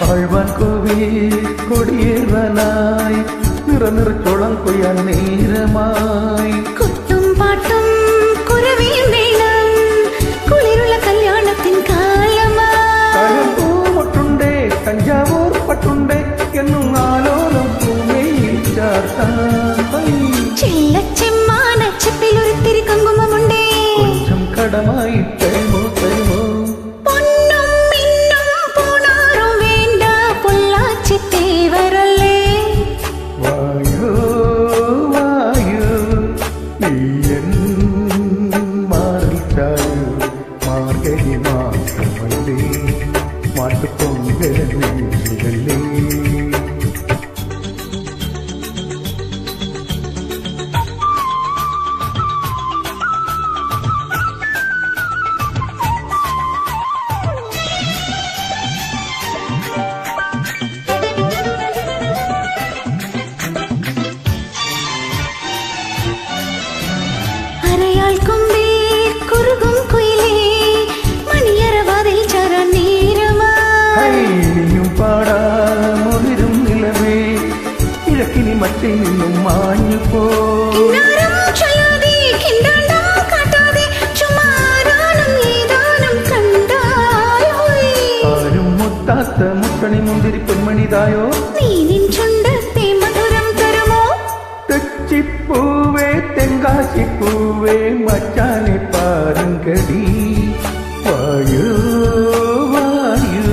ആഴ്വാൻ കോവിൽ കൊടിയേറാനായി നിറനിറച്ചോളം കൊയ്യാൻ നേരമായി കുത്തും പാട്ടും കുരവിയും വേണം കുളിരുള്ള കല്യാണത്തിൻ കാലമാട്ടുണ്ടേ തഞ്ചാവൂർ പട്ടുണ്ടേ എന്നും ആലോലം പൂമയിൽ ചെല്ലച്ചെമ്മാനച്ചപ്പിലൊരുത്തിരി കുങ്കുമമുണ്ടേ കൊഞ്ചം കടമായി തരുമോ തരുമോ വായോ വായോ നീയൻ മാറിച്ചായോ മാർഗരി മാത്രമല്ലേ മാട്ടുപൊങ്കലല്ലേ പാടാമൊളിരും നിലവേ കിഴക്കിനി മറ്റേ നിന്നും മാഞ്ഞു പോ ആരും മുത്താത്ത മുത്തണി മുന്തിരി പൊന്മണിതായോ തെച്ചിപ്പൂവേ തെങ്കാശിപ്പൂവേ മച്ചാനെ പാരുങ്കടി വായോ വായോ